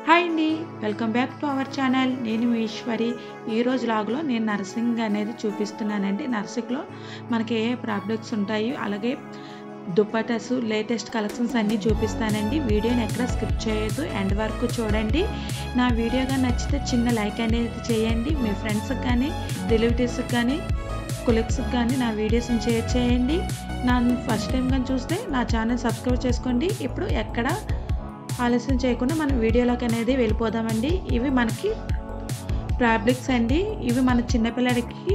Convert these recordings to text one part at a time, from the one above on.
Hi అండి, welcome back to our channel. నేను మీ ఈశ్వరి. ఈరోజు లాగ్లో నేను నర్సింగ్ అనేది చూపిస్తున్నానండి. నర్సింగ్లో మనకి ఏ ప్రాబ్లమ్స్ ఉంటాయి, అలాగే దుప్పటాస్ లేటెస్ట్ కలెక్షన్స్ అన్నీ చూపిస్తానండి. వీడియోని ఎక్కడ స్కిప్ చేయొద్దు, ఎండ్ వరకు చూడండి. నా వీడియో కానీ నచ్చితే చిన్న లైక్ అనేది చేయండి. మీ ఫ్రెండ్స్కి కానీ రిలేటివ్స్కి కానీ కొలీగ్స్కి కానీ నా వీడియోస్ని షేర్ చేయండి. నన్ను ఫస్ట్ టైం కానీ చూస్తే నా ఛానల్ సబ్స్క్రైబ్ చేసుకోండి. ఇప్పుడు ఎక్కడ ఆలస్యం చేయకుండా మనం వీడియోలోకి అనేది వెళ్ళిపోదామండి. ఇవి మనకి ఫ్యాబ్రిక్స్ అండి. ఇవి మన చిన్నపిల్లలకి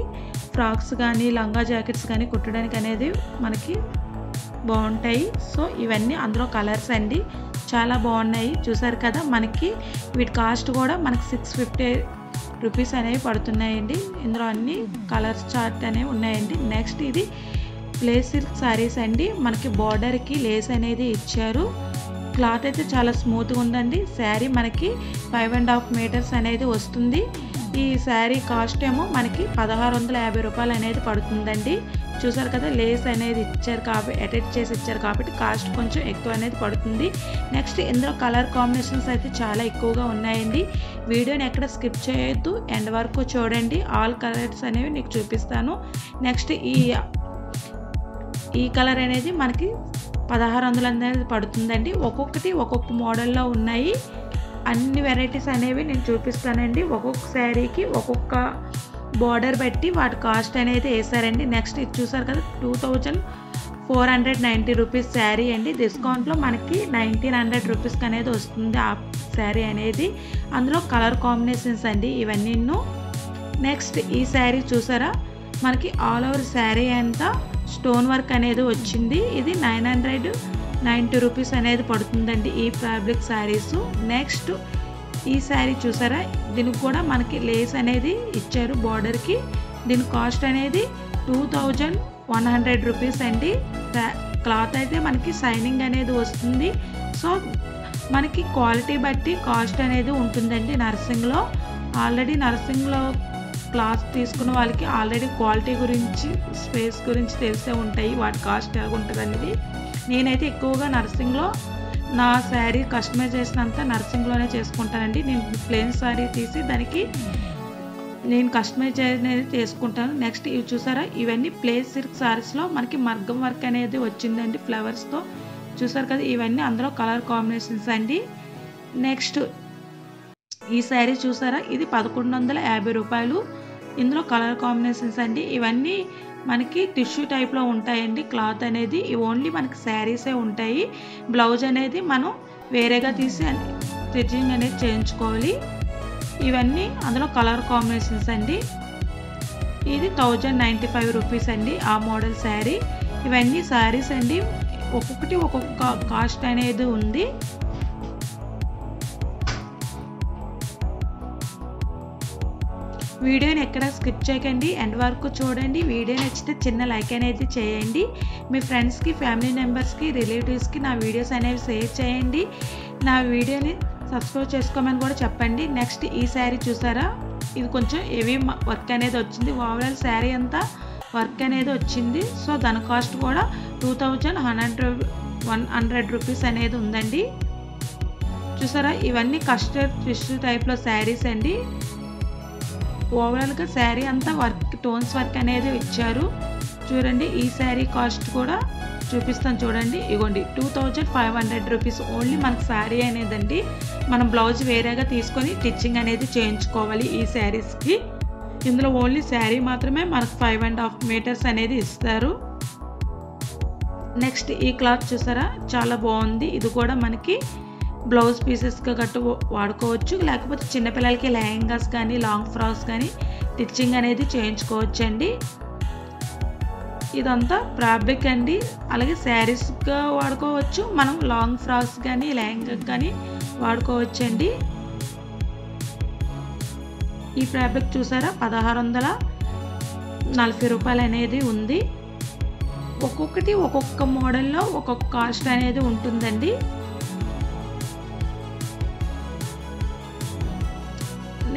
ఫ్రాక్స్ కానీ లంగా జాకెట్స్ కానీ కుట్టడానికి అనేది మనకి బాగుంటాయి. సో ఇవన్నీ అందులో కలర్స్ అండి, చాలా బాగున్నాయి. చూసారు కదా, మనకి వీటి కాస్ట్ కూడా మనకి 650 రూపీస్ అనేవి పడుతున్నాయండి. ఇందులో అన్ని కలర్స్ చార్ట్ అనేవి ఉన్నాయండి. నెక్స్ట్ ఇది లేస్ సిల్క్ శారీస్ అండి. మనకి బార్డర్కి లేస్ అనేది ఇచ్చారు. క్లాత్ అయితే చాలా స్మూత్గా ఉందండి. శారీ మనకి 5.5 మీటర్స్ అనేది వస్తుంది. ఈ శారీ కాస్ట్ ఏమో మనకి 1650 రూపాయలు అనేది పడుతుందండి. చూసారు కదా, లేస్ అనేది ఇచ్చారు కాబట్టి అటాచ్ చేసి ఇచ్చారు కాబట్టి కాస్ట్ కొంచెం ఎక్కువ అనేది పడుతుంది. నెక్స్ట్ ఇందులో కలర్ కాంబినేషన్స్ అయితే చాలా ఎక్కువగా ఉన్నాయండి. వీడియోని ఎక్కడ స్కిప్ చేయొద్దు, ఎండ్ వరకు చూడండి. ఆల్ కలర్స్ అనేవి నీకు చూపిస్తాను. నెక్స్ట్ ఈ కలర్ అనేది మనకి 1600 అనేది పడుతుందండి. ఒక్కొక్కటి ఒక్కొక్క మోడల్లో ఉన్నాయి. అన్ని వెరైటీస్ అనేవి నేను చూపిస్తానండి. ఒక్కొక్క శారీకి ఒక్కొక్క బార్డర్ బట్టి వాటి కాస్ట్ అనేది వేసారండి. నెక్స్ట్ ఇది చూసారు కదా, 2490 రూపీస్ శారీ అండి. డిస్కౌంట్లో మనకి 1900 రూపీస్కి అనేది వస్తుంది ఆ శారీ అనేది. అందులో కలర్ కాంబినేషన్స్ అండి ఇవన్నీ. నెక్స్ట్ ఈ శారీ చూసారా, మనకి ఆల్ ఓవర్ శారీ అంతా స్టోన్ వర్క్ అనేది వచ్చింది. ఇది 990 రూపీస్ అనేది పడుతుందండి ఈ ఫ్యాబ్రిక్ శారీస్. నెక్స్ట్ ఈ శారీ చూసారా, దీనికి కూడా మనకి లేస్ అనేది ఇచ్చారు బార్డర్కి. దీని కాస్ట్ అనేది 2100 రూపీస్ అండి. క్లాత్ అయితే మనకి షైనింగ్ అనేది వస్తుంది. సో మనకి క్వాలిటీ బట్టి కాస్ట్ అనేది ఉంటుందండి. నర్సింగ్లో ఆల్రెడీ నర్సింగ్లో క్లాత్ తీసుకున్న వాళ్ళకి ఆల్రెడీ క్వాలిటీ గురించి స్పేస్ గురించి తెలిసే ఉంటాయి, వాటి కాస్ట్ ఎలా ఉంటుంది అనేది. నేనైతే ఎక్కువగా నర్సింగ్లో నా శారీ కస్టమైజ్ చేసినంత నర్సింగ్లోనే చేసుకుంటానండి. నేను ప్లెయిన్ శారీ తీసి దానికి నేను కస్టమైజ్ అనేది చేసుకుంటాను. నెక్స్ట్ ఇవి చూసారా, ఇవన్నీ ప్లేస్ సిల్క్ శారీస్లో మనకి మగ్గం వర్క్ అనేది వచ్చిందండి ఫ్లవర్స్తో. చూసారు కదా, ఇవన్నీ అందులో కలర్ కాంబినేషన్స్ అండి. నెక్స్ట్ ఈ శారీ చూసారా, ఇది 1150 రూపాయలు. ఇందులో కలర్ కాంబినేషన్స్ అండి. ఇవన్నీ మనకి టిష్యూ టైప్లో ఉంటాయండి. క్లాత్ అనేది ఇవి ఓన్లీ మనకి శారీసే ఉంటాయి. బ్లౌజ్ అనేది మనం వేరేగా తీసి స్టిచ్చింగ్ అనేది చేయించుకోవాలి. ఇవన్నీ అందులో కలర్ కాంబినేషన్స్ అండి. ఇది 1095 రూపీస్ అండి ఆ మోడల్ శారీ. ఇవన్నీ శారీస్ అండి, ఒక్కొక్కటి ఒక్కొక్క కాస్ట్ అనేది ఉంది. వీడియోని ఎక్కడ స్కిప్ చేయకండి, ఎండ్ వరకు చూడండి. వీడియో నచ్చితే చిన్న లైక్ అనేది చేయండి. మీ ఫ్రెండ్స్కి ఫ్యామిలీ మెంబర్స్కి రిలేటివ్స్కి నా వీడియోస్ అనేవి షేర్ చేయండి. నా వీడియోని సబ్స్క్రైబ్ చేసుకోమని కూడా చెప్పండి. నెక్స్ట్ ఈ శారీ చూసారా, ఇది కొంచెం హెవీ వర్క్ అనేది వచ్చింది. ఓవరాల్ శారీ అంతా వర్క్ అనేది వచ్చింది. సో దాని కాస్ట్ కూడా 2100 రూపీస్ అనేది ఉందండి. చూసారా, ఇవన్నీ కస్టర్డ్ టిష్యూ టైప్లో శారీస్ అండి. ఓవరాల్గా శారీ అంతా వర్క్ టోన్స్ వర్క్ అనేది ఇచ్చారు. చూడండి, ఈ శారీ కాస్ట్ కూడా చూపిస్తాను చూడండి. ఇగోండి 2500 రూపీస్ ఓన్లీ మనకు శారీ అనేదండి. మనం బ్లౌజ్ వేరేగా తీసుకొని స్టిచ్చింగ్ అనేది చేయించుకోవాలి ఈ శారీస్కి. ఇందులో ఓన్లీ శారీ మాత్రమే మనకు 5.5 మీటర్స్ అనేది ఇస్తారు. నెక్స్ట్ ఈ క్లాత్ చూసారా, చాలా బాగుంది. ఇది కూడా మనకి బ్లౌజ్ పీసెస్గా గట్టు వాడుకోవచ్చు, లేకపోతే చిన్నపిల్లలకి లెహంగాస్ కానీ లాంగ్ ఫ్రాక్స్ కానీ స్టిచ్చింగ్ అనేది చేయించుకోవచ్చు అండి. ఇదంతా ఫ్యాబ్రిక్ అండి. అలాగే శారీస్గా వాడుకోవచ్చు, మనం లాంగ్ ఫ్రాక్స్ కానీ లెహంగా కానీ వాడుకోవచ్చు అండి. ఈ ఫ్యాబ్రిక్ చూసారా, 1640 రూపాయలు అనేది ఉంది. ఒక్కొక్కటి ఒక్కొక్క మోడల్లో ఒక్కొక్క కాస్ట్ అనేది ఉంటుందండి.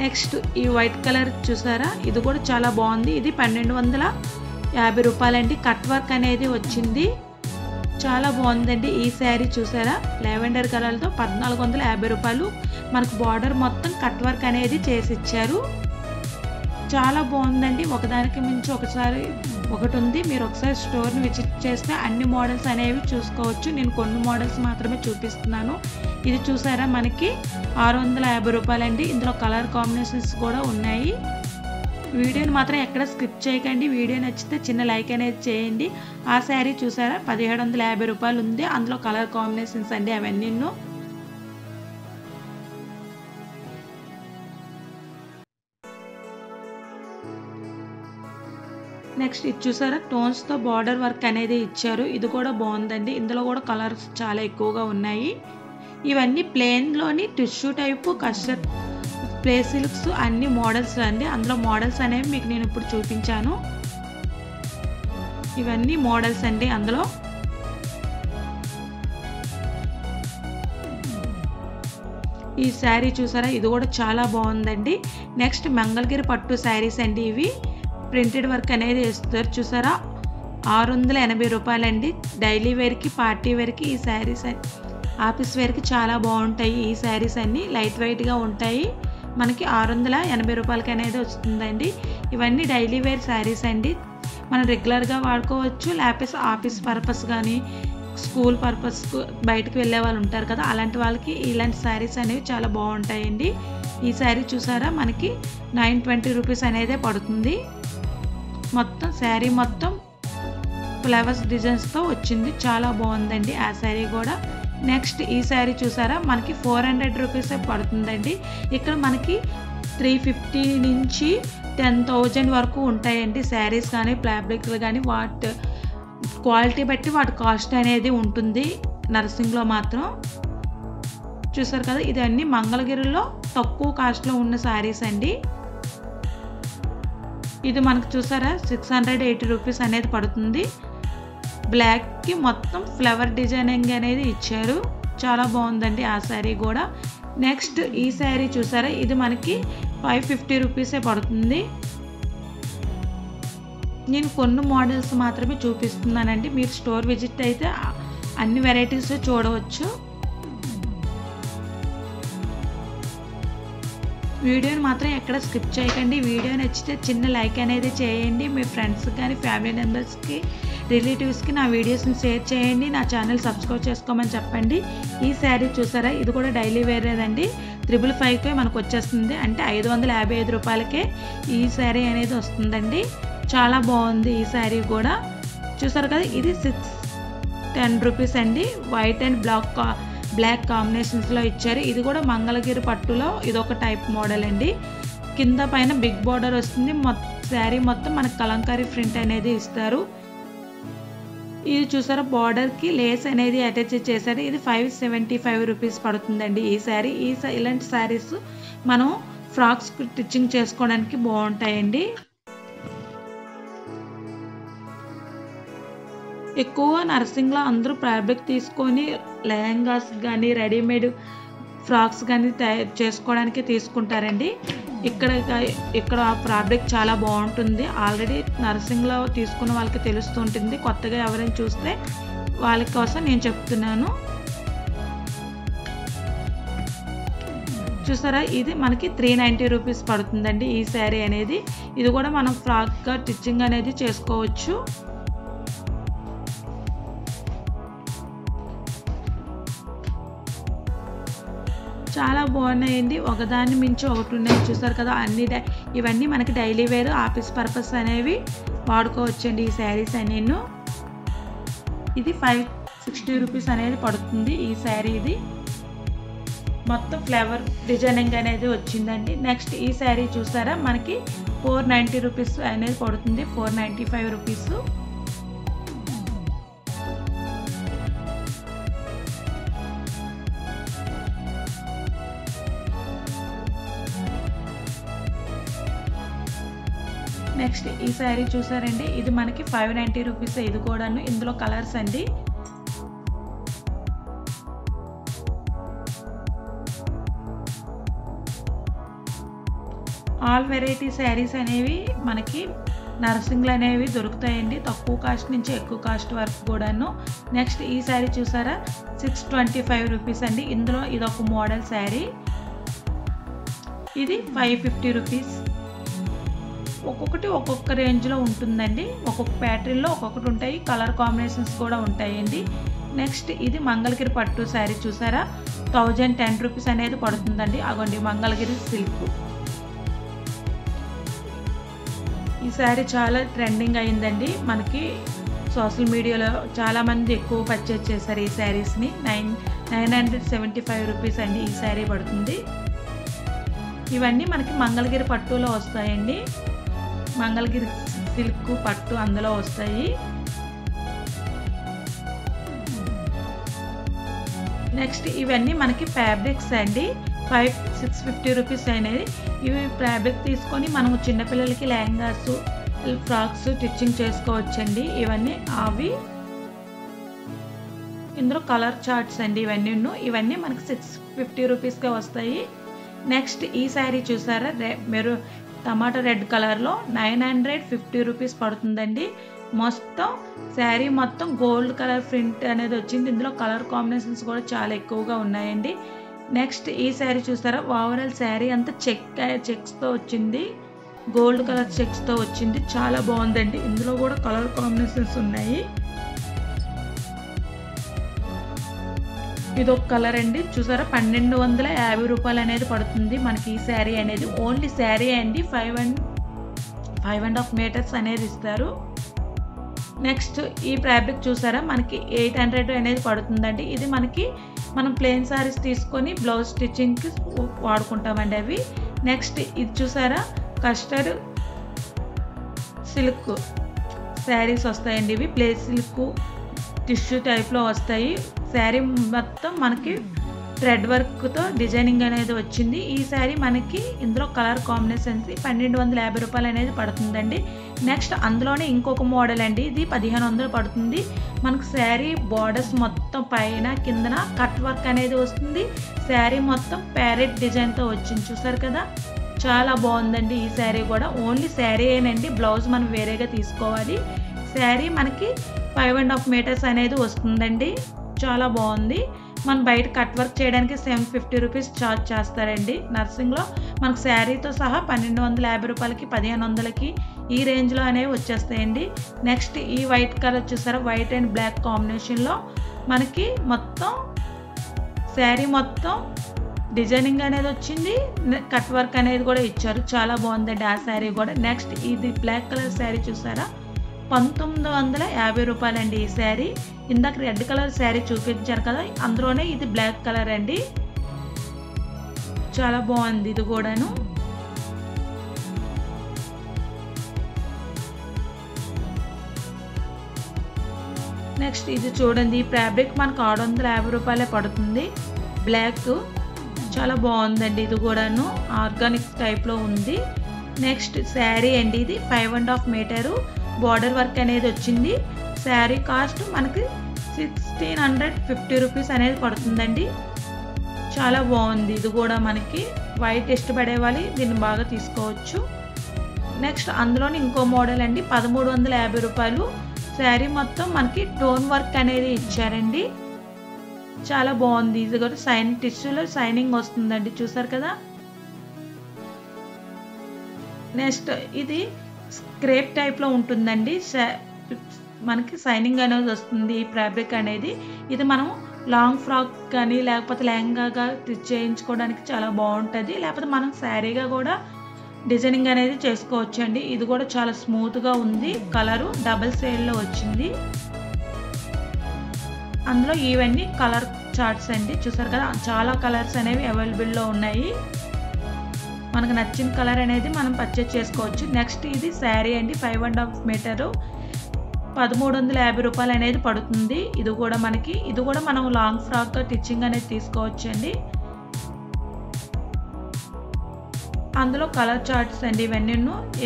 నెక్స్ట్ ఈ వైట్ కలర్ చూసారా, ఇది కూడా చాలా బాగుంది. ఇది 1250 రూపాయలండి. కట్ వర్క్ అనేది వచ్చింది. చాలా బాగుందండి ఈ శారీ చూసారా, లావెండర్ కలర్తో 1450 రూపాయలు. మనకు బార్డర్ మొత్తం కట్ వర్క్ అనేది చేసి ఇచ్చారు. చాలా బాగుందండి, ఒకదానికి మించి ఒకటి ఉంది. మీరు ఒకసారి స్టోర్ని విజిట్ చేస్తే అన్ని మోడల్స్ అనేవి చూసుకోవచ్చు. నేను కొన్ని మోడల్స్ మాత్రమే చూపిస్తున్నాను. ఇది చూసారా మనకి 650 రూపాయలండి. ఇందులో కలర్ కాంబినేషన్స్ కూడా ఉన్నాయి. వీడియోని మాత్రం ఎక్కడ స్కిప్ చేయకండి. వీడియో నచ్చితే చిన్న లైక్ అనేది చేయండి. ఆ శారీ చూసారా 1750 రూపాయలు ఉంది. అందులో కలర్ కాంబినేషన్స్ అండి అవన్నీ. నెక్స్ట్ ఇది చూసారా టోన్స్తో బార్డర్ వర్క్ అనేది ఇచ్చారు. ఇది కూడా బాగుందండి. ఇందులో కూడా కలర్స్ చాలా ఎక్కువగా ఉన్నాయి. ఇవన్నీ ప్లెయిన్లోని టిష్యూ టైపు కస్టర్డ్ ప్లే సిల్క్స్ అన్ని మోడల్స్ అండి. అందులో మోడల్స్ అనేవి మీకు నేను ఇప్పుడు చూపించాను. ఇవన్నీ మోడల్స్ అండి. అందులో ఈ శారీ చూసారా, ఇది కూడా చాలా బాగుందండి. నెక్స్ట్ మంగళగిరి పట్టు శారీస్ అండి. ఇవి ప్రింటెడ్ వర్క్ అనేది వేస్తారు చూసారా, 680 రూపాయలండి. డైలీ వేర్కి పార్టీ వేర్కి ఈ శారీస్ ఆఫీస్ వేర్కి చాలా బాగుంటాయి. ఈ శారీస్ అన్నీ లైట్ వెయిట్గా ఉంటాయి. మనకి 680 రూపాయలకి అనేది వస్తుందండి. ఇవన్నీ డైలీ వేర్ శారీస్ అండి. మనం రెగ్యులర్గా వాడుకోవచ్చు, లేకపోతే ఆఫీస్ పర్పస్ కానీ స్కూల్ పర్పస్ బయటకు వెళ్ళే వాళ్ళు ఉంటారు కదా, అలాంటి వాళ్ళకి ఇలాంటి శారీస్ అనేవి చాలా బాగుంటాయండి. ఈ శారీ చూసారా మనకి 920 రూపీస్ అనేది పడుతుంది. మొత్తం శారీ మొత్తం ఫ్లవర్స్ డిజైన్స్తో వచ్చింది. చాలా బాగుందండి ఆ శారీ కూడా. నెక్స్ట్ ఈ శారీ చూసారా మనకి 400 రూపీసే పడుతుందండి. ఇక్కడ మనకి 350 నుంచి 10,000 వరకు ఉంటాయండి శారీస్ కానీ ఫ్యాబ్రిక్లు కానీ. వాటి క్వాలిటీ బట్టి వాటి కాస్ట్ అనేది ఉంటుంది నర్సింగ్లో మాత్రం. చూసారు కదా, ఇదన్నీ మంగళగిరిలో తక్కువ కాస్ట్లో ఉన్న శారీస్ అండి. ఇది మనకు చూసారా 680 రూపీస్ అనేది పడుతుంది. బ్లాక్కి మొత్తం ఫ్లవర్ డిజైనింగ్ అనేది ఇచ్చారు. చాలా బాగుందండి ఆ శారీ కూడా. నెక్స్ట్ ఈ శారీ చూసారా, ఇది మనకి 550 రూపీసే పడుతుంది. నేను కొన్ని మోడల్స్ మాత్రమే చూపిస్తున్నానండి. మీరు స్టోర్ విజిట్ అయితే అన్ని వెరైటీస్ చూడవచ్చు. వీడియోని మాత్రం ఎక్కడ స్కిప్ చేయకండి. వీడియో నచ్చితే చిన్న లైక్ అనేది చేయండి. మీ ఫ్రెండ్స్కి కానీ ఫ్యామిలీ మెంబర్స్కి రిలేటివ్స్కి నా వీడియోస్ని షేర్ చేయండి. నా ఛానల్ సబ్స్క్రైబ్ చేసుకోమని చెప్పండి. ఈ శారీ చూసారా, ఇది కూడా డైలీ వేరేదండి. 555కే మనకు వచ్చేస్తుంది, అంటే 555 రూపాయలకే ఈ శారీ అనేది వస్తుందండి. చాలా బాగుంది ఈ శారీ కూడా. చూసారు కదా, ఇది 610 రూపీస్ అండి. వైట్ అండ్ బ్లాక్ కాంబినేషన్స్లో ఇచ్చారు. ఇది కూడా మంగళగిరి పట్టులో ఇదొక టైప్ మోడల్ అండి. కింద పైన బిగ్ బార్డర్ వస్తుంది. శారీ మొత్తం మనకు కలంకారీ ప్రింట్ అనేది ఇస్తారు. ఇది చూసారా బార్డర్కి లేస్ అనేది అటాచ్ చేశారు. ఇది 575 రూపీస్ పడుతుందండి ఈ శారీ. ఇలాంటి శారీస్ మనం ఫ్రాక్స్ స్టిచ్చింగ్ చేసుకోవడానికి బాగుంటాయండి. ఎక్కువ నర్సింగ్లో అందరూ ఫ్యాబ్రిక్ తీసుకొని లెహంగాస్ కానీ రెడీమేడ్ ఫ్రాక్స్ కానీ తయారు చేసుకోవడానికి తీసుకుంటారండి. ఇక్కడ ఫ్యాబ్రిక్ చాలా బాగుంటుంది. ఆల్రెడీ నర్సింగ్లో తీసుకున్న వాళ్ళకి తెలుస్తుంటుంది. కొత్తగా ఎవరైనా చూస్తే వాళ్ళ కోసం నేను చెప్తున్నాను. చూసారా, ఇది మనకి 390 రూపీస్ పడుతుందండి ఈ శారీ అనేది. ఇది కూడా మనం ఫ్రాక్గా స్టిచ్చింగ్ అనేది చేసుకోవచ్చు. చాలా బాగున్నాయండి. ఒకదాన్ని మించి ఒకటి ఉన్నాయి. చూసారు కదా, ఇవన్నీ మనకి డైలీ వేర్ ఆఫీస్ పర్పస్ అనేవి వాడుకోవచ్చండి ఈ శారీస్ అని. ఇది 560 రూపీస్ అనేది పడుతుంది ఈ శారీ. ఇది మొత్తం ఫ్లవర్ డిజైనింగ్ అనేది వచ్చిందండి. నెక్స్ట్ ఈ శారీ చూసారా మనకి 490 రూపీస్ అనేది పడుతుంది. 495 రూపీస్. నెక్స్ట్ ఈ శారీ చూసారండి, ఇది మనకి 590 రూపీస్. ఇది కూడాను ఇందులో కలర్స్ అండి. ఆల్ వెరైటీ శారీస్ అనేవి మనకి నర్సింగ్లు అనేవి దొరుకుతాయండి, తక్కువ కాస్ట్ నుంచి ఎక్కువ కాస్ట్ వరకు కూడాను. నెక్స్ట్ ఈ శారీ చూసారా, 625 రూపీస్ అండి. ఇందులో ఇదొక మోడల్ శారీ, ఇది 550 రూపీస్. ఒక్కొక్కటి ఒక్కొక్క రేంజ్లో ఉంటుందండి, ఒక్కొక్క ప్యాటర్న్లో ఒక్కొక్కటి ఉంటాయి, కలర్ కాంబినేషన్స్ కూడా ఉంటాయండి. నెక్స్ట్ ఇది మంగళగిరి పట్టు శారీ చూసారా, 1010 రూపీస్ అనేది పడుతుందండి. అగోండి మంగళగిరి సిల్క్. ఈ శారీ చాలా ట్రెండింగ్ అయిందండి, మనకి సోషల్ మీడియాలో చాలామంది ఎక్కువ పర్చేజ్ చేశారు ఈ శారీస్ని. 975 రూపీస్ అండి ఈ శారీ పడుతుంది. ఇవన్నీ మనకి మంగళగిరి పట్టులో వస్తాయండి, మంగళగిరి సిల్క్ పట్టు అందులో వస్తాయి. నెక్స్ట్ ఇవన్నీ మనకి ఫ్యాబ్రిక్స్ అండి, 650 రూపీస్ అనేది. ఇవి ఫ్యాబ్రిక్ తీసుకొని మనము చిన్నపిల్లలకి లెహంగాస్, ఫ్రాక్స్ స్టిచ్చింగ్ చేసుకోవచ్చండి. ఇవన్నీ అవి ఇందులో కలర్ చార్ట్స్ అండి, ఇవన్నీ మనకి 650 రూపీస్గా వస్తాయి. నెక్స్ట్ ఈ శారీ చూసారా, మీరు టమాటా రెడ్ కలర్లో 950 రూపీస్ పడుతుందండి. మొత్తం శారీ మొత్తం గోల్డ్ కలర్ ప్రింట్ అనేది వచ్చింది, ఇందులో కలర్ కాంబినేషన్స్ కూడా చాలా ఎక్కువగా ఉన్నాయండి. నెక్స్ట్ ఈ శారీ చూసారా, ఓవరాల్ శారీ అంతా చెక్స్తో వచ్చింది, గోల్డ్ కలర్ చెక్స్తో వచ్చింది, చాలా బాగుందండి. ఇందులో కూడా కలర్ కాంబినేషన్స్ ఉన్నాయి. ఇదొక కలర్ అండి చూసారా, 1250 రూపాయలు అనేది పడుతుంది మనకి ఈ శారీ అనేది. ఓన్లీ శారీ అండి, 5.5 మీటర్స్ అనేది ఇస్తారు. నెక్స్ట్ ఈ ఫ్యాబ్రిక్ చూసారా, మనకి 800 అనేది పడుతుందండి. ఇది మనం ప్లెయిన్ శారీస్ తీసుకొని బ్లౌజ్ స్టిచ్చింగ్కి వాడుకుంటామండి అవి. నెక్స్ట్ ఇది చూసారా, కస్టర్డ్ సిల్క్ శారీస్ వస్తాయండి, ఇవి ప్లేన్ సిల్క్ టిష్యూ టైప్లో వస్తాయి. శారీ మొత్తం మనకి థ్రెడ్ వర్క్తో డిజైనింగ్ అనేది వచ్చింది. ఈ శారీ మనకి ఇందులో కలర్ కాంబినేషన్స్ 1250 రూపాయలు అనేది పడుతుందండి. నెక్స్ట్ అందులోనే ఇంకొక మోడల్ అండి, ఇది 1500 పడుతుంది. మనకు శారీ బార్డర్స్ మొత్తం పైన కిందన కట్ వర్క్ అనేది వస్తుంది, శారీ మొత్తం ప్యారెట్ డిజైన్తో వచ్చింది చూసారు కదా, చాలా బాగుందండి ఈ శారీ కూడా. ఓన్లీ శారీ ఏనండి, బ్లౌజ్ మనం వేరేగా తీసుకోవాలి. శారీ మనకి 5.5 మీటర్స్ అనేది వస్తుందండి, చాలా బాగుంది. మనం బయట కట్ వర్క్ చేయడానికి 750 రూపీస్ ఛార్జ్ చేస్తారండి. నర్సింగ్లో మనకు శారీతో సహా 1250 రూపాయలకి 1500కి ఈ రేంజ్లో అనేవి వచ్చేస్తాయండి. నెక్స్ట్ ఈ వైట్ కలర్ చూసారా, వైట్ అండ్ బ్లాక్ కాంబినేషన్లో మనకి మొత్తం శారీ మొత్తం డిజైనింగ్ అనేది వచ్చింది, కట్ వర్క్ అనేది కూడా ఇచ్చారు, చాలా బాగుందండి ఆ శారీ కూడా. నెక్స్ట్ ఇది బ్లాక్ కలర్ శారీ చూసారా, 1950 రూపాయలండి ఈ శారీ. ఇందాక రెడ్ కలర్ శారీ చూపించారు కదా, అందులోనే ఇది బ్లాక్ కలర్ అండి, చాలా బాగుంది ఇది కూడాను. నెక్స్ట్ ఇది చూడండి, ఈ ఫ్యాబ్రిక్ మనకు 650 రూపాయలే పడుతుంది, బ్లాక్, చాలా బాగుందండి ఇది కూడాను, ఆర్గానిక్ టైప్లో ఉంది. నెక్స్ట్ శారీ అండి, ఇది 5.5 మీటరు బార్డర్ వర్క్ అనేది వచ్చింది. శారీ కాస్ట్ మనకి 1650 రూపీస్ అనేది పడుతుందండి, చాలా బాగుంది ఇది కూడా. మనకి వైట్ ఇష్టపడే వాళ్ళు దీన్ని బాగా తీసుకోవచ్చు. నెక్స్ట్ అందులోని ఇంకో మోడల్ అండి, 1350 రూపాయలు. శారీ మొత్తం మనకి టోన్ వర్క్ అనేది ఇచ్చారండి, చాలా బాగుంది ఇది కూడా. టిష్యూలో షైనింగ్ వస్తుందండి చూసారు కదా. నెక్స్ట్ ఇది స్క్రేప్ టైప్లో ఉంటుందండి, మనకి షైనింగ్ అనేది వస్తుంది ఈ ఫ్యాబ్రిక్ అనేది. ఇది మనం లాంగ్ ఫ్రాక్ కానీ లేకపోతే లెహంగాగా స్టిచ్ చేయించుకోవడానికి చాలా బాగుంటుంది, లేకపోతే మనం శారీగా కూడా డిజైనింగ్ అనేది చేసుకోవచ్చు అండి. ఇది కూడా చాలా స్మూత్గా ఉంది, కలరు డబల్ షేడ్లో వచ్చింది. అందులో ఇవన్నీ కలర్ చార్ట్స్ అండి చూసారు కదా, చాలా కలర్స్ అనేవి అవైలబుల్లో ఉన్నాయి, మనకు నచ్చిన కలర్ అనేది మనం పర్చేజ్ చేసుకోవచ్చు. నెక్స్ట్ ఇది శారీ అండి, 5.5 మీటరు 1350 రూపాయలు అనేది పడుతుంది. ఇది కూడా మనం లాంగ్ ఫ్రాక్ స్టిచ్చింగ్ అనేది తీసుకోవచ్చు అండి. అందులో కలర్ చార్ట్స్ అండి ఇవన్నీ,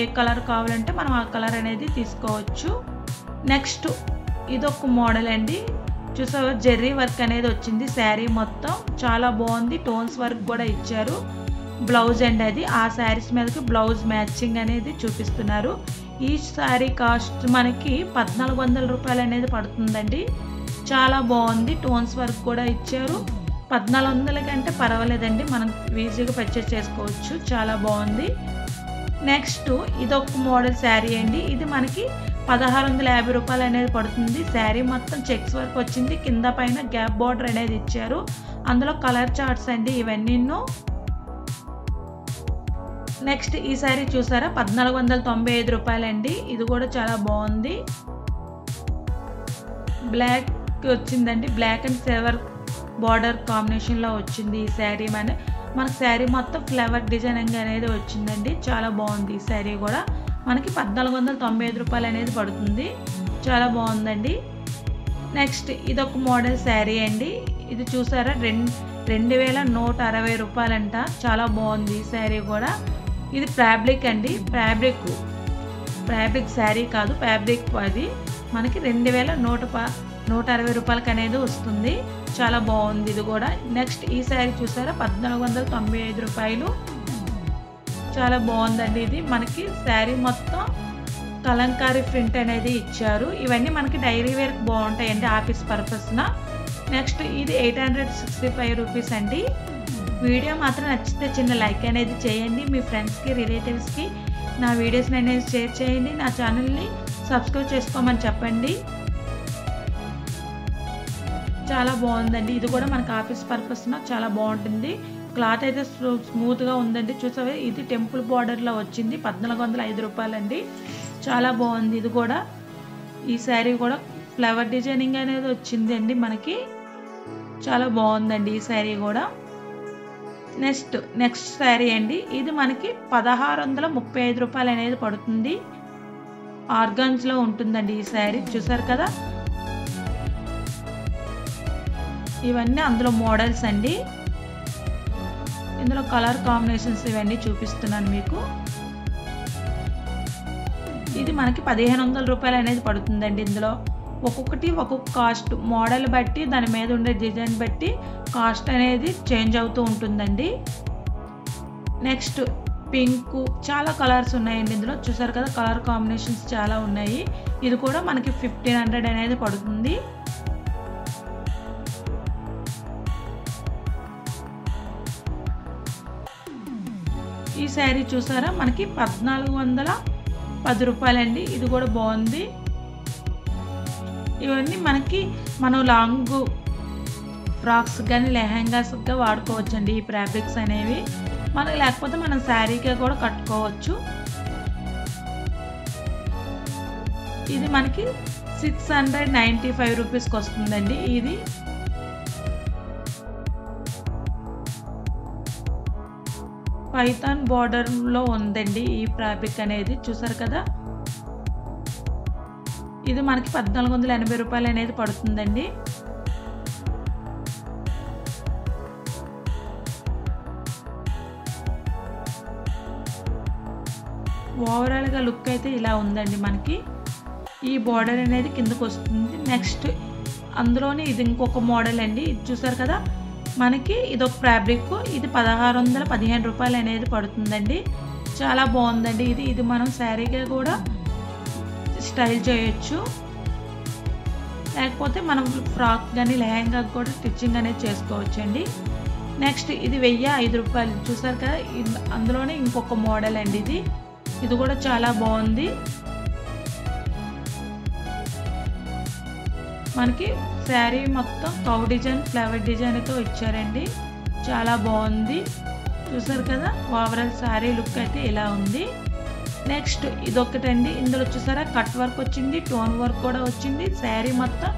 ఏ కలర్ కావాలంటే మనం ఆ కలర్ అనేది తీసుకోవచ్చు. నెక్స్ట్ ఇదొక మోడల్ అండి చూసావా, జెర్రీ వర్క్ అనేది వచ్చింది శారీ మొత్తం, చాలా బాగుంది, టోన్స్ వర్క్ కూడా ఇచ్చారు. బ్లౌజ్ అండి అది, ఆ శారీస్ మీదకి బ్లౌజ్ మ్యాచింగ్ అనేది చూపిస్తున్నారు. ఈ శారీ కాస్ట్ మనకి 1400 రూపాయలు అనేది పడుతుందండి. చాలా బాగుంది. టోన్స్ వర్క్ కూడా ఇచ్చారు. 1400 కంటే పర్వాలేదండి, మనం ఈజీగా పర్చేస్ చేసుకోవచ్చు. చాలా బాగుంది. నెక్స్ట్ ఇదొక మోడల్ శారీ అండి. ఇది మనకి 1650 రూపాయలు అనేది పడుతుంది. శారీ మొత్తం చెక్స్ వర్క్ వచ్చింది. కింద పైన గ్యాప్ బార్డర్ అనేది ఇచ్చారు. అందులో కలర్ చార్ట్స్ అండి ఇవన్నీ. నెక్స్ట్ ఈ శారీ చూసారా, 1495 రూపాయలండి. ఇది కూడా చాలా బాగుంది. బ్లాక్ వచ్చిందండి. బ్లాక్ అండ్ సిల్వర్ బార్డర్ కాంబినేషన్లో వచ్చింది ఈ శారీ. మనకి శారీ మొత్తం ఫ్లవర్ డిజైనింగ్ అనేది వచ్చిందండి. చాలా బాగుంది. ఈ శారీ కూడా మనకి 1495 రూపాయలు అనేది పడుతుంది. చాలా బాగుందండి. నెక్స్ట్ ఇదొక మోడల్ శారీ అండి. ఇది చూసారా, 2160 రూపాయలంట. చాలా బాగుంది ఈ శారీ కూడా. ఇది ఫ్యాబ్రిక్ అండి. ఫ్యాబ్రిక్ శారీ కాదు, ఫ్యాబ్రిక్. అది మనకి 2160 రూపాయలకి అనేది వస్తుంది. చాలా బాగుంది ఇది కూడా. నెక్స్ట్ ఈ శారీ చూసారా, 1495 రూపాయలు. చాలా బాగుందండి. ఇది మనకి శారీ మొత్తం కలంకారీ ప్రింట్ అనేది ఇచ్చారు. ఇవన్నీ మనకి డైలీ వేర్కి బాగుంటాయండి, ఆఫీస్ పర్పస్న. నెక్స్ట్ ఇది 865 రూపీస్ అండి. వీడియో మాత్రం నచ్చితే చిన్న లైక్ అనేది చేయండి. మీ ఫ్రెండ్స్కి, రిలేటివ్స్కి నా వీడియోస్ని అనేది షేర్ చేయండి. నా ఛానల్ని సబ్స్క్రైబ్ చేసుకోమని చెప్పండి. చాలా బాగుందండి. ఇది కూడా మనకి ఆఫీస్ పర్పస్న చాలా బాగుంటుంది. క్లాత్ అయితే స్మూత్గా ఉందండి. చూసావే, ఇది టెంపుల్ బార్డర్లో వచ్చింది. 1405 రూపాయలండి. చాలా బాగుంది ఇది కూడా. ఈ శారీ కూడా ఫ్లవర్ డిజైనింగ్ అనేది వచ్చింది అండి మనకి. చాలా బాగుందండి ఈ శారీ కూడా. నెక్స్ట్ శారీ అండి. ఇది మనకి 1635 రూపాయలు అనేది పడుతుంది. ఆర్గాన్స్లో ఉంటుందండి ఈ శారీ. చూసారు కదా, ఇవన్నీ అందులో మోడల్స్ అండి. ఇందులో కలర్ కాంబినేషన్స్ ఇవన్నీ చూపిస్తున్నాను మీకు. ఇది మనకి 1500 రూపాయలు అనేది పడుతుందండి. ఇందులో ఒక్కొక్కటి ఒక్కొక్క కాస్ట్, మోడల్ బట్టి, దాని మీద ఉండే డిజైన్ బట్టి కాస్ట్ అనేది చేంజ్ అవుతూ ఉంటుందండి. నెక్స్ట్ పింక్, చాలా కలర్స్ ఉన్నాయండి ఇందులో. చూసారు కదా, కలర్ కాంబినేషన్స్ చాలా ఉన్నాయి. ఇది కూడా మనకి 1500 అనేది పడుతుంది. ఈ శారీ చూసారా, మనకి 1410 రూపాయలండి. ఇది కూడా బాగుంది. ఇవన్నీ మనకి మనం లాంగ్ ఫ్రాక్స్ కానీ లెహంగాస్గా వాడుకోవచ్చండి ఈ ఫ్యాబ్రిక్స్ అనేవి. మనకి లేకపోతే మనం శారీగా కూడా కట్టుకోవచ్చు. ఇది మనకి 695 రూపీస్కి వస్తుందండి. ఇది పైథాన్ బార్డర్లో ఉందండి ఈ ఫ్యాబ్రిక్ అనేది. చూసారు కదా, ఇది మనకి 1480 రూపాయలు అనేది పడుతుందండి. ఓవరాల్గా లుక్ అయితే ఇలా ఉందండి మనకి. ఈ బార్డర్ అనేది కిందకు వస్తుంది. నెక్స్ట్ అందులోనే ఇది ఇంకొక మోడల్ అండి. ఇది చూసారు కదా, మనకి ఇదొక ఫ్యాబ్రిక్. ఇది 1615 రూపాయలు అనేది పడుతుందండి. చాలా బాగుందండి ఇది మనం శారీగా కూడా స్టైల్ చేయొచ్చు, లేకపోతే మనం ఫ్రాక్ కానీ లెహంగా కూడా స్టిచ్చింగ్ అనేది చేసుకోవచ్చండి. నెక్స్ట్ ఇది 1005 రూపాయలు. చూసారు కదా, అందులోనే ఇంకొక మోడల్ అండి ఇది కూడా చాలా బాగుంది. మనకి శారీ మొత్తం కౌ డిజైన్, ఫ్లవర్ డిజైన్తో ఇచ్చారండి. చాలా బాగుంది. చూసారు కదా, ఓవరాల్ శారీ లుక్ అయితే ఇలా ఉంది. నెక్స్ట్ ఇదొకటండి. ఇందులో చూసారా, కట్ వర్క్ వచ్చింది, టోన్ వర్క్ కూడా వచ్చింది. శారీ మొత్తం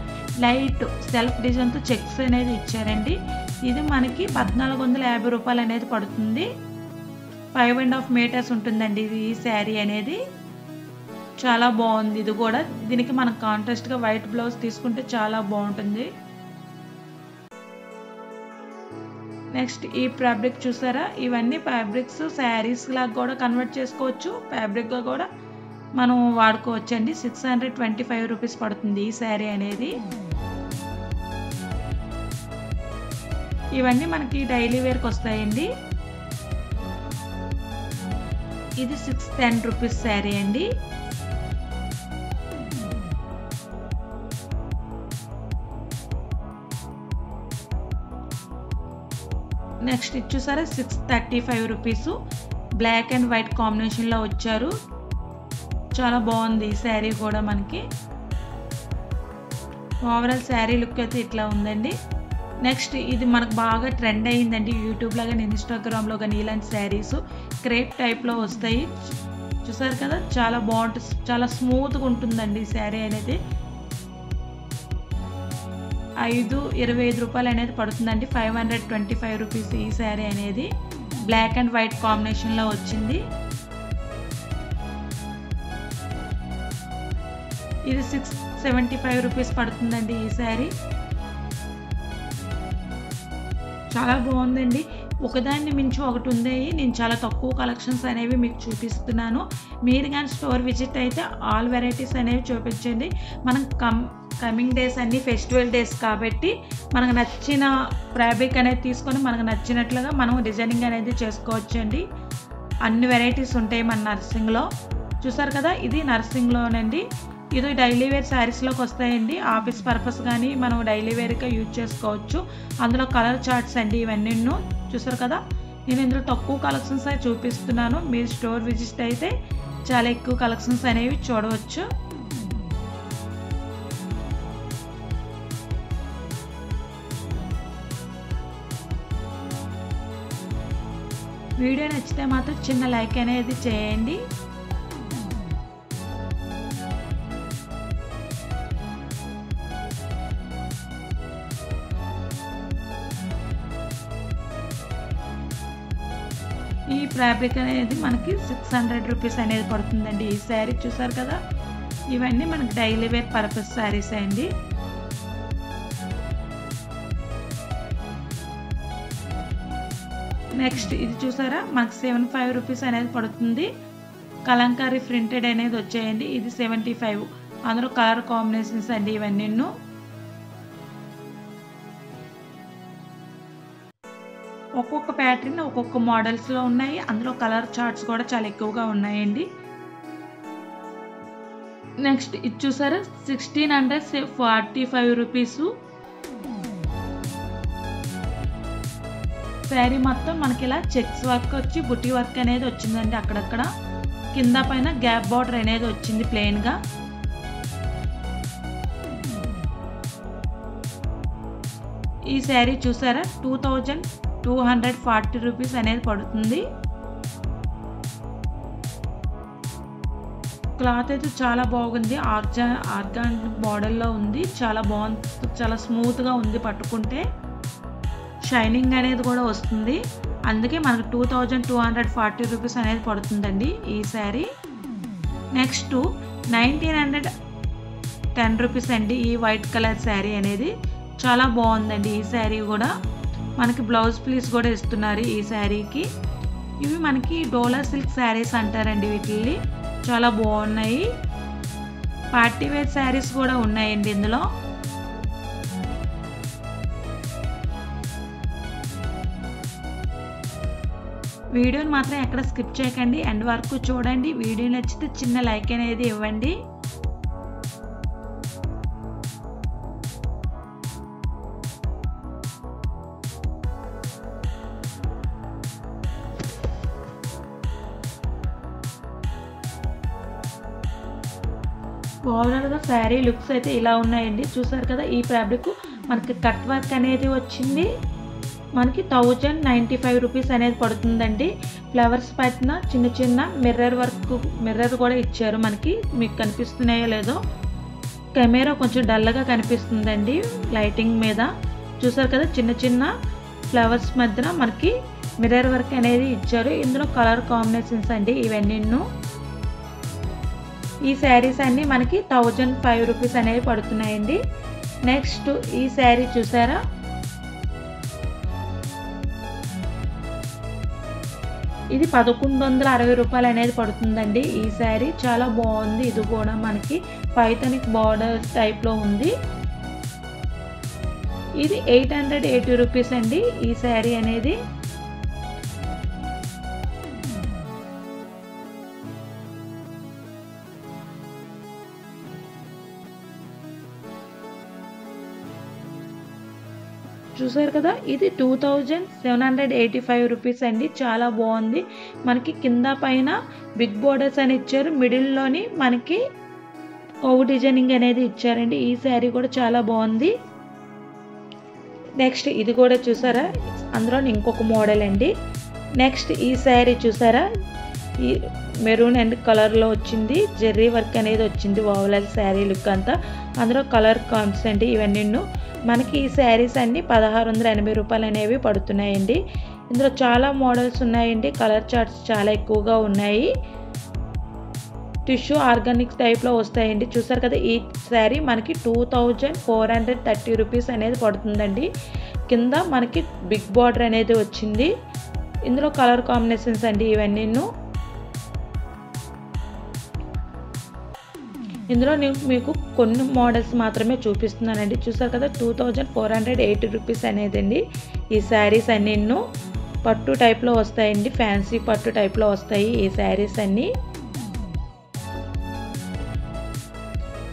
లైట్ సెల్ఫ్ డిజైన్తో చెక్స్ అనేది ఇచ్చారండి. ఇది మనకి 1450 రూపాయలు అనేది పడుతుంది. 5.5 మీటర్స్ ఉంటుందండి ఈ శారీ అనేది. చాలా బాగుంది ఇది కూడా. దీనికి మనం కాంట్రాస్ట్గా వైట్ బ్లౌజ్ తీసుకుంటే చాలా బాగుంటుంది. నెక్స్ట్ ఈ ఫ్యాబ్రిక్ చూసారా, ఇవన్నీ ఫ్యాబ్రిక్స్ శారీస్ లాగా కూడా కన్వర్ట్ చేసుకోవచ్చు, ఫ్యాబ్రిక్గా కూడా మనం వాడుకోవచ్చు అండి. 625 రూపీస్ పడుతుంది ఈ శారీ అనేది. ఇవన్నీ మనకి డైలీ వేర్కి వస్తాయండి. ఇది 610 రూపీస్ శారీ అండి. నెక్స్ట్ ఇది చూసారా 635 రూపీస్. బ్లాక్ అండ్ వైట్ కాంబినేషన్లో వచ్చారు. చాలా బాగుంది ఈ శారీ కూడా మనకి. ఓవరాల్ శారీ లుక్ అయితే ఇట్లా ఉందండి. నెక్స్ట్ ఇది మనకు బాగా ట్రెండ్ అయ్యిందండి యూట్యూబ్లో కానీ ఇన్స్టాగ్రామ్లో కానీ ఇలాంటి శారీస్ క్రేప్ టైప్లో వస్తాయి. చూసారు కదా చాలా బాగుంటుంది, చాలా స్మూత్గా ఉంటుందండి ఈ శారీ అనేది. 25 రూపాయలు అనేది పడుతుందండి. 525 రూపీస్ ఈ శారీ అనేది. బ్లాక్ అండ్ వైట్ కాంబినేషన్లో వచ్చింది. ఇది 675 రూపీస్ పడుతుందండి ఈ శారీ. చాలా బాగుందండి. ఒకదాన్ని మించి ఒకటి ఉంది. నేను చాలా తక్కువ కలెక్షన్స్ అనేవి మీకు చూపిస్తున్నాను. మీరు కానీ స్టోర్ విజిట్ అయితే ఆల్ వెరైటీస్ అనేవి చూపించండి. మనం కమింగ్ డేస్ అన్ని ఫెస్టివల్ డేస్ కాబట్టి మనకు నచ్చిన ఫ్యాబ్రిక్ అనేది తీసుకొని మనకు నచ్చినట్లుగా మనం డిజైనింగ్ అనేది చేసుకోవచ్చండి. అన్ని వెరైటీస్ ఉంటాయి మన నర్సింగ్లో. చూసారు కదా ఇది నర్సింగ్లోనండి. ఇది డైలీ వేర్ శారీస్లోకి వస్తాయండి. ఆఫీస్ పర్పస్ కానీ మనం డైలీ వేర్గా యూజ్ చేసుకోవచ్చు. అందులో కలర్ చార్ట్స్ అండి ఇవన్నీ. చూసారు కదా నేను ఇందులో తక్కువ కలెక్షన్స్ అయితే చూపిస్తున్నాను. మీరు స్టోర్ విజిట్ అయితే చాలా ఎక్కువ కలెక్షన్స్ అనేవి చూడవచ్చు. వీడియో నచ్చితే మాత్రం చిన్న లైక్ అనేది చేయండి. ఈ ఫ్యాబ్రిక్ అనేది మనకి 600 రూపీస్ అనేది పడుతుందండి ఈ శారీ. చూసారు కదా ఇవన్నీ మనకి డైలీ వేర్ పర్పస్ శారీస్ అండి. నెక్స్ట్ ఇది చూసారా మనకి 75 రూపీస్ అనేది పడుతుంది. కలంకారీ ప్రింటెడ్ అనేది వచ్చాయండి. ఇది 75. అందులో కలర్ కాంబినేషన్స్ అండి ఇవన్నీ. ఒక్కొక్క ప్యాటర్న్ ఒక్కొక్క మోడల్స్లో ఉన్నాయి. అందులో కలర్ చార్ట్స్ కూడా చాలా ఎక్కువగా ఉన్నాయండి. నెక్స్ట్ ఇది చూసారా 1645 రూపీస్. శారీ మొత్తం మనకి ఇలా చెక్స్ వర్క్ వచ్చి బుట్టి వర్క్ అనేది వచ్చిందండి. అక్కడక్కడ కింద పైన గ్యాప్ బార్డర్ అనేది వచ్చింది ప్లెయిన్గా. ఈ శారీ చూసారా 2240 రూపీస్ అనేది పడుతుంది. క్లాత్ అయితే చాలా బాగుంది. ఆర్గానిక్ మోడల్లో ఉంది. చాలా బాగుంది, చాలా స్మూత్గా ఉంది. పట్టుకుంటే షైనింగ్ అనేది కూడా వస్తుంది. అందుకే మనకు 2240 రూపీస్ అనేది పడుతుందండి ఈ శారీ. నెక్స్ట్ 1910 రూపీస్ అండి ఈ వైట్ కలర్ శారీ అనేది. చాలా బాగుందండి ఈ శారీ కూడా. మనకి బ్లౌజ్ పీస్ కూడా ఇస్తున్నారు ఈ శారీకి. ఇవి మనకి డోలా సిల్క్ శారీస్ అంటారండి వీటిని. చాలా బాగున్నాయి. పార్టీ వేర్ శారీస్ కూడా ఉన్నాయండి ఇందులో. వీడియోని మాత్రం ఎక్కడ స్కిప్ చేయకండి, ఎండ్ వరకు చూడండి. వీడియో నచ్చితే చిన్న లైక్ అనేది ఇవ్వండి. ఓవరాల్గా శారీ లుక్స్ అయితే ఇలా ఉన్నాయండి. చూసారు కదా ఈ ఫ్యాబ్రిక్ మనకి కట్ వర్క్ అనేది వచ్చింది. మనకి 1095 రూపీస్ అనేది పడుతుందండి. ఫ్లవర్స్ పైన చిన్న చిన్న మిర్రర్ కూడా ఇచ్చారు మనకి. మీకు కనిపిస్తున్నాయో లేదో, కెమెరా కొంచెం డల్గా కనిపిస్తుందండి లైటింగ్ మీద. చూసారు కదా చిన్న చిన్న ఫ్లవర్స్ మధ్యన మనకి మిర్రర్ వర్క్ అనేది ఇచ్చారు. ఇందులో కలర్ కాంబినేషన్స్ అండి ఇవన్నీ. ఈ శారీస్ అన్నీ మనకి 1005 రూపీస్ అనేవి పడుతున్నాయండి. నెక్స్ట్ ఈ శారీ చూసారా ఇది 1160 రూపాయలు అనేది పడుతుందండి ఈ శారీ. చాలా బాగుంది. ఇది కూడా మనకి పైథానిక్ బార్డర్ టైప్లో ఉంది. ఇది 880 రూపీస్ అండి ఈ శారీ అనేది. చూసారు కదా, ఇది 2785 రూపీస్ అండి. చాలా బాగుంది. మనకి కింద పైన బిగ్ బోర్డర్స్ అని ఇచ్చారు, మిడిల్లోని మనకి ఓవ్ డిజైనింగ్ అనేది ఇచ్చారండి. ఈ శారీ కూడా చాలా బాగుంది. నెక్స్ట్ ఇది కూడా చూసారా, అందులో ఇంకొక మోడల్ అండి. నెక్స్ట్ ఈ శారీ చూసారా, ఈ మెరూన్ అండ్ కలర్లో వచ్చింది, జెర్రీ వర్క్ అనేది వచ్చింది, ఓవరాల్ శారీ లుక్ అంతా. అందులో కలర్ కాన్స్ అండి ఇవన్నీ. మనకి ఈ శారీస్ అన్ని 1680 రూపాయలు అనేవి పడుతున్నాయండి. ఇందులో చాలా మోడల్స్ ఉన్నాయండి, కలర్ చార్ట్స్ చాలా ఎక్కువగా ఉన్నాయి. టిష్యూ ఆర్గానిక్ టైప్లో వస్తాయండి. చూసారు కదా, ఈ శారీ మనకి 2430 రూపీస్ అనేది పడుతుందండి. కింద మనకి బిగ్ బార్డర్ అనేది వచ్చింది. ఇందులో కలర్ కాంబినేషన్స్ అండి ఇవన్నీ. ఇందులో నేను మీకు కొన్ని మోడల్స్ మాత్రమే చూపిస్తున్నానండి. చూసారు కదా, 2480 రూపీస్ అనేదండి ఈ శారీస్ అన్నీ. పట్టు టైప్లో వస్తాయండి, ఫ్యాన్సీ పట్టు టైప్లో వస్తాయి ఈ శారీస్ అన్నీ.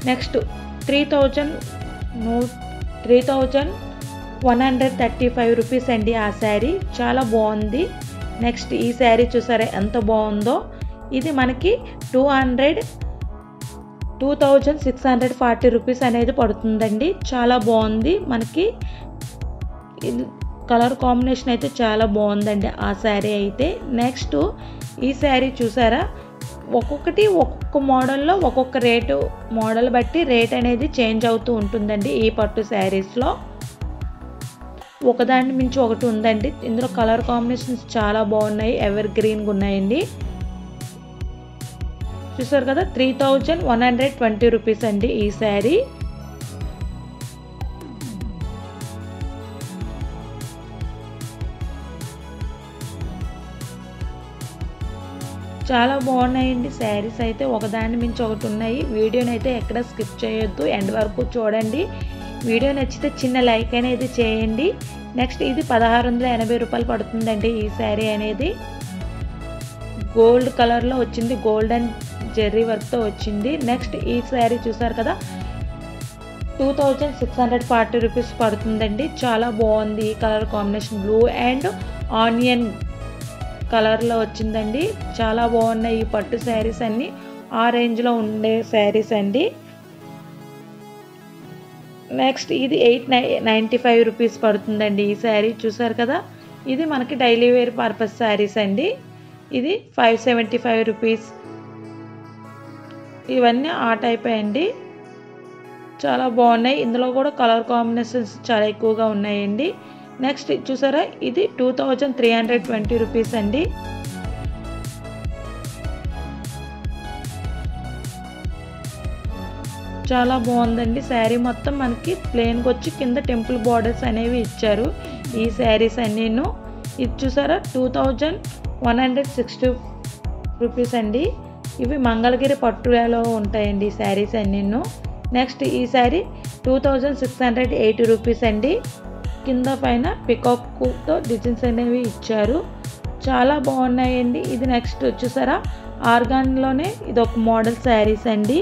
నెక్స్ట్ 3135 రూపీస్ అండి ఆ శారీ. చాలా బాగుంది. నెక్స్ట్ ఈ శారీ చూసారా ఎంత బాగుందో. ఇది మనకి 2640 రూపీస్ అనేది పడుతుందండి. చాలా బాగుంది. మనకి కలర్ కాంబినేషన్ అయితే చాలా బాగుందండి ఆ శారీ అయితే. నెక్స్ట్ ఈ శారీ చూసారా, ఒక్కొక్క మోడల్లో ఒక్కొక్క రేటు, మోడల్ బట్టి రేట్ అనేది చేంజ్ అవుతూ ఉంటుందండి ఈ పట్టు శారీస్లో. ఒకదాని మించి ఒకటి ఉందండి. ఇందులో కలర్ కాంబినేషన్స్ చాలా బాగున్నాయి, ఎవర్ గ్రీన్గా ఉన్నాయండి. చూసారు కదా, 3120 రూపీస్ అండి ఈ శారీ. చాలా బాగున్నాయండి శారీస్ అయితే, ఒకదాని మించి ఒకటి ఉన్నాయి. వీడియోని అయితే ఎక్కడ స్కిప్ చేయొద్దు, ఎండ్ వరకు చూడండి. వీడియో నచ్చితే చిన్న లైక్ అనేది చేయండి. నెక్స్ట్ ఇది 1680 రూపాయలు పడుతుందండి ఈ శారీ అనేది. గోల్డ్ కలర్లో వచ్చింది, గోల్డ్ అండ్ జెర్రీ వర్క్తో వచ్చింది. నెక్స్ట్ ఈ శారీ చూసారు కదా, 2640 రూపీస్ పడుతుందండి. చాలా బాగుంది ఈ colour combination, blue and onion కలర్లో వచ్చిందండి. చాలా బాగున్నాయి ఈ పట్టు శారీస్ అన్నీ. ఆ రేంజ్లో ఉండే శారీస్ అండి. నెక్స్ట్ ఇది 895 రూపీస్ పడుతుందండి ఈ శారీ. చూసారు కదా, ఇది మనకి డైలీ వేర్ పర్పస్ శారీస్ అండి. ఇది 575 రూపీస్. ఇవన్నీ ఆ టైప్ అండి. చాలా బాగున్నాయి. ఇందులో కూడా కలర్ కాంబినేషన్స్ చాలా ఎక్కువగా ఉన్నాయండి. నెక్స్ట్ చూసారా, ఇది 2320 రూపీస్ అండి. చాలా బాగుందండి శారీ. మొత్తం మనకి ప్లెయిన్గా వచ్చి కింద టెంపుల్ బార్డర్స్ అనేవి ఇచ్చారు ఈ శారీస్ అన్నీను. ఇది చూసారా, 2160 రూపీస్ అండి. ఇవి మంగళగిరి పట్టులో ఉంటాయండి ఈ శారీస్ అన్నీను. నెక్స్ట్ ఈ శారీ 2680 రూపీస్ అండి. కింద పైన పికాక్తో డిజైన్స్ అనేవి ఇచ్చారు, చాలా బాగున్నాయండి. ఇది నెక్స్ట్ చూసారా, ఆర్గాన్లోనే ఇది ఒక మోడల్ శారీస్ అండి.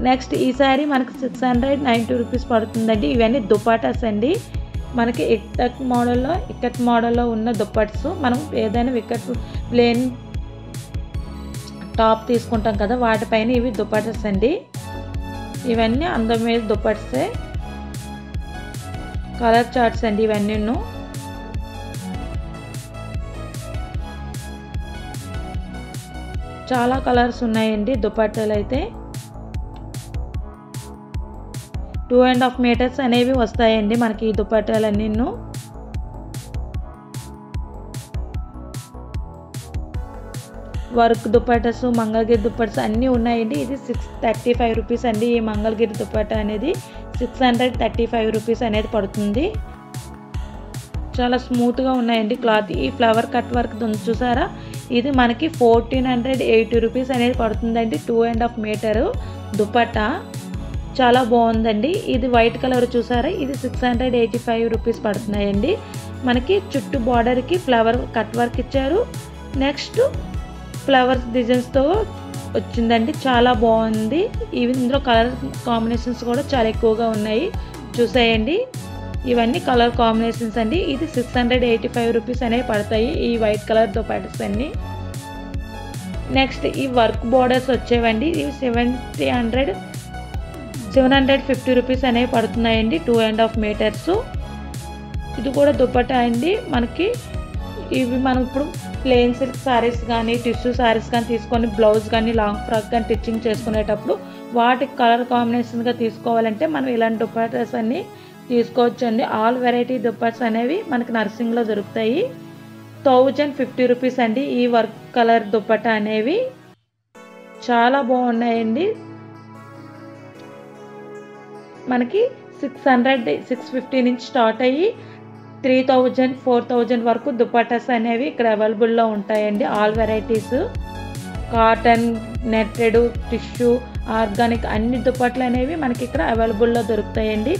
నెక్స్ట్ ఈ శారీ మనకి 690 రూపీస్ పడుతుందండి. ఇవన్నీ దుపాటాస్ అండి. మనకి ఇక్కట్ మోడల్లో ఉన్న దుప్పట్స్. మనం ఏదైనా వికెట్ ప్లేన్ టాప్ తీసుకుంటాం కదా, వాటిపైన ఇవి దుపట్టాస్ అండి. ఇవన్నీ అందమైన దుపట్సే. కలర్ చార్ట్స్ అండి ఇవన్నీ. చాలా కలర్స్ ఉన్నాయండి దుపట్టాలు అయితే. 2.5 మీటర్స్ అనేవి వస్తాయండి మనకి ఈ దుపట్టాలన్నీ. వర్క్ దుపట్టాస్, మంగళగిరి దుపట్టాస్ అన్నీ ఉన్నాయండి. ఇది 635 రూపీస్ అండి. ఈ మంగళగిరి దుపట్టా అనేది 635 రూపీస్ అనేది పడుతుంది. చాలా స్మూత్గా ఉన్నాయండి క్లాత్. ఈ ఫ్లవర్ కట్ వర్క్ చూసారా, ఇది మనకి 1480 రూపీస్ అనేది పడుతుందండి. 2.5 మీటరు దుపట్టా చాలా బాగుందండి. ఇది వైట్ కలర్ చూసారా, ఇది 685 రూపీస్ పడుతున్నాయండి. మనకి చుట్టూ బార్డర్కి ఫ్లవర్ కట్ వర్క్ ఇచ్చారు. నెక్స్ట్ ఫ్లవర్స్ డిజైన్స్తో వచ్చిందండి, చాలా బాగుంది. ఇందులో కలర్ కాంబినేషన్స్ కూడా చాలా ఎక్కువగా ఉన్నాయి, చూసేయండి. ఇవన్నీ కలర్ కాంబినేషన్స్ అండి. ఇది 685 రూపీస్ అనేవి పడతాయి ఈ వైట్ కలర్ దుపట్టాస్ అన్నీ. నెక్స్ట్ ఈ వర్క్ బోర్డర్స్ వచ్చేవండి. ఇవి 750 రూపీస్ అనేవి పడుతున్నాయండి. 2.5 మీటర్స్. ఇది కూడా దుపట్టా అండి. మనకి ఇవి మనం ఇప్పుడు ప్లెయిన్ సిల్క్ సారీస్ కానీ టిష్యూ సారీస్ కానీ తీసుకొని బ్లౌజ్ కానీ లాంగ్ ఫ్రాక్ కానీ స్టిచ్చింగ్ చేసుకునేటప్పుడు వాటి కలర్ కాంబినేషన్గా తీసుకోవాలంటే మనం ఇలాంటి దుపట్టాస్ అన్నీ తీసుకోవచ్చండి. ఆల్ వెరైటీ దుపట్టాస్ అనేవి మనకి నర్సింగ్లో దొరుకుతాయి. 1050 రూపీస్ అండి ఈ వర్క్ కలర్ దుపట్టా అనేవి. చాలా బాగున్నాయండి. మనకి 650 నుంచి స్టార్ట్ అయ్యి 3000, 4000 వరకు దుపట్టాస్ అనేవి ఇక్కడ అవైలబుల్లో ఉంటాయండి. All varieties cotton, netted, tissue, organic అన్ని దుపట్లు అనేవి మనకి ఇక్కడ అవైలబుల్లో దొరుకుతాయండి.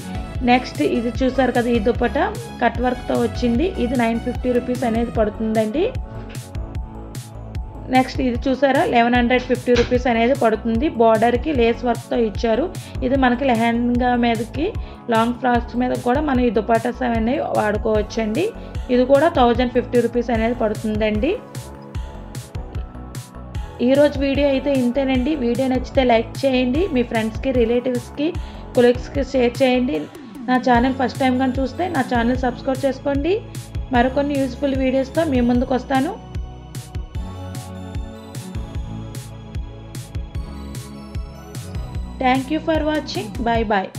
నెక్స్ట్ ఇది చూసారు కదా, ఈ దుపట్టా కట్ వర్క్తో వచ్చింది. ఇది 950 రూపీస్ అనేది పడుతుందండి. నెక్స్ట్ ఇది చూసారా 1150 రూపీస్ అనేది పడుతుంది. బార్డర్కి లేస్ వర్క్తో ఇచ్చారు. ఇది మనకి లెహంగా మీదకి లాంగ్ ఫ్రాక్స్ మీద కూడా మనం ఈ దుపట్టాస్ అనేవి వాడుకోవచ్చండి. ఇది కూడా 1050 రూపీస్ అనేది పడుతుందండి. ఈరోజు వీడియో అయితే ఇంతేనండి. వీడియో నచ్చితే లైక్ చేయండి. మీ ఫ్రెండ్స్కి, రిలేటివ్స్కి, కొలీగ్స్కి షేర్ చేయండి. నా ఛానల్ ఫస్ట్ టైం కానీ చూస్తే నా ఛానల్ సబ్స్క్రైబ్ చేసుకోండి. మరికొన్ని యూస్ఫుల్ వీడియోస్తో మీ ముందుకు వస్తాను. Thank you for watching. Bye bye.